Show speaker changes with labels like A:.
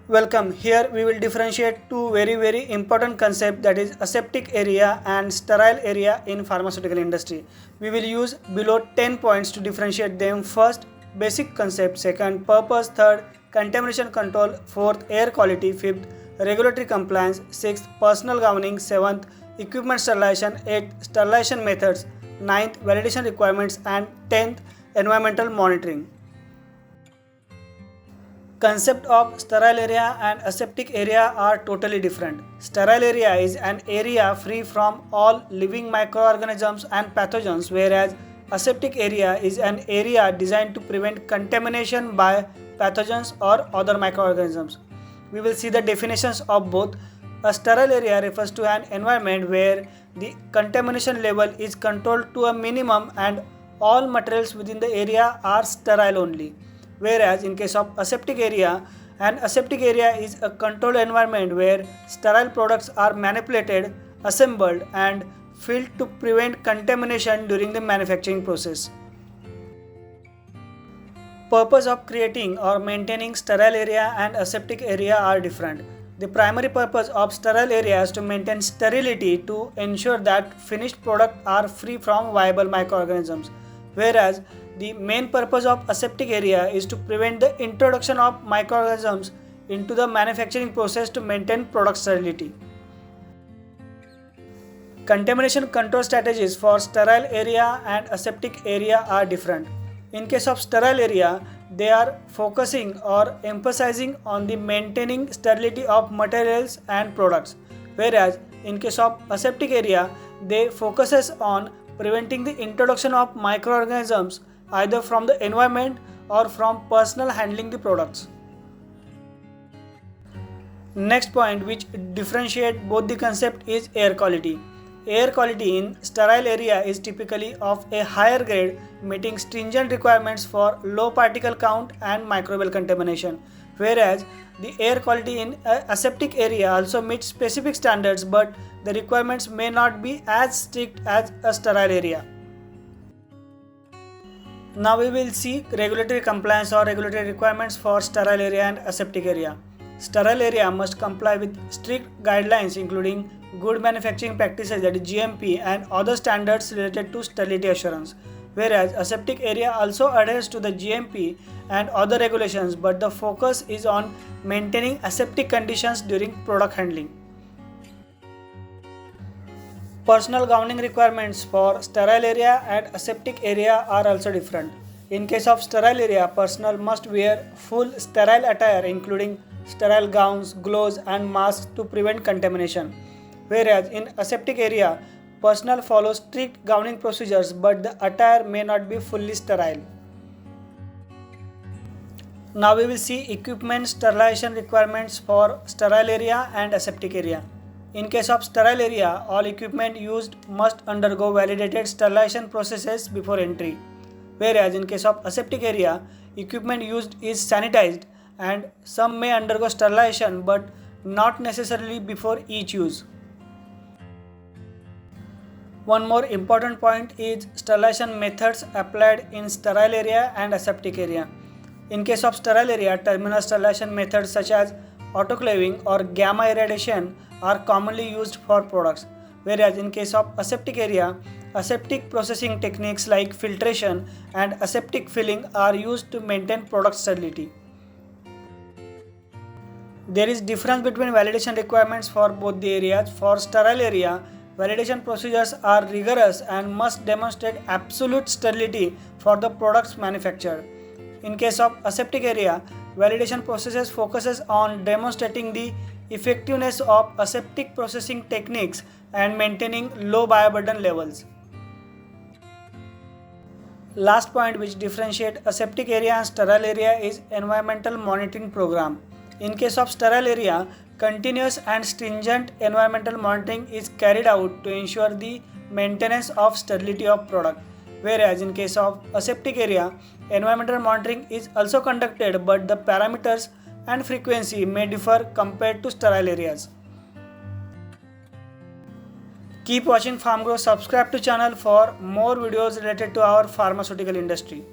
A: Welcome. Here we will differentiate two very important concepts, that is aseptic area and sterile area in pharmaceutical industry. We will use below 10 points to differentiate them. First, basic concept. Second, purpose. Third, contamination control. Fourth, air quality. Fifth, regulatory compliance. Sixth, personal governing. Seventh, equipment sterilization. Eighth, sterilization methods. Ninth, validation requirements. And 10th, environmental monitoring. Concept of sterile area and aseptic area are totally different. Sterile area is an area free from all living microorganisms and pathogens, whereas aseptic area is an area designed to prevent contamination by pathogens or other microorganisms. We will see the definitions of both. A sterile area refers to an environment where the contamination level is controlled to a minimum and all materials within the area are sterile only. Whereas in case of aseptic area, an aseptic area is a controlled environment where sterile products are manipulated, assembled and filled to prevent contamination during the manufacturing process. Purpose of creating or maintaining sterile area and aseptic area are different. The primary purpose of sterile area is to maintain sterility to ensure that finished products are free from viable microorganisms, whereas the main purpose of aseptic area is to prevent the introduction of microorganisms into the manufacturing process to maintain product sterility. Contamination control strategies for sterile area and aseptic area are different. In case of sterile area, they are focusing or emphasizing on the maintaining sterility of materials and products, whereas in case of aseptic area, they focuses on preventing the introduction of microorganisms either from the environment or from personnel handling the products. Next point which differentiate both the concept is air quality. Air quality in sterile area is typically of a higher grade, meeting stringent requirements for low particle count and microbial contamination, whereas the air quality in aseptic area also meets specific standards, but the requirements may not be as strict as a sterile area. Now we will see regulatory compliance or regulatory requirements for sterile area and aseptic area. Sterile area must comply with strict guidelines including good manufacturing practices, that is GMP, and other standards related to sterility assurance, whereas aseptic area also adheres to the GMP and other regulations, but the focus is on maintaining aseptic conditions during product handling. Personal governing requirements for sterile area and aseptic area are also different. In case of sterile area, personnel must wear full sterile attire including sterile gowns, gloves and masks to prevent contamination. Whereas in aseptic area, personnel follow strict governing procedures but the attire may not be fully sterile. Now we will see equipment sterilization requirements for sterile area and aseptic area. In case of sterile area, all equipment used must undergo validated sterilization processes before entry. Whereas in case of aseptic area, equipment used is sanitized and some may undergo sterilization but not necessarily before each use. One more important point is sterilization methods applied in sterile area and aseptic area. In case of sterile area, terminal sterilization methods such as autoclaving or gamma irradiation are commonly used for products, whereas in case of aseptic area, aseptic processing techniques like filtration and aseptic filling are used to maintain product sterility. There is difference between validation requirements for both the areas. For sterile area, validation procedures are rigorous and must demonstrate absolute sterility for the products manufactured. In case of aseptic area, validation processes focuses on demonstrating the effectiveness of aseptic processing techniques and maintaining low bioburden levels. Last point which differentiate aseptic area and sterile area is environmental monitoring program. In case of sterile area, continuous and stringent environmental monitoring is carried out to ensure the maintenance of sterility of product. Whereas in case of aseptic area, environmental monitoring is also conducted but the parameters and frequency may differ compared to sterile areas. Keep watching FarmGrow. Subscribe to channel for more videos related to our pharmaceutical industry.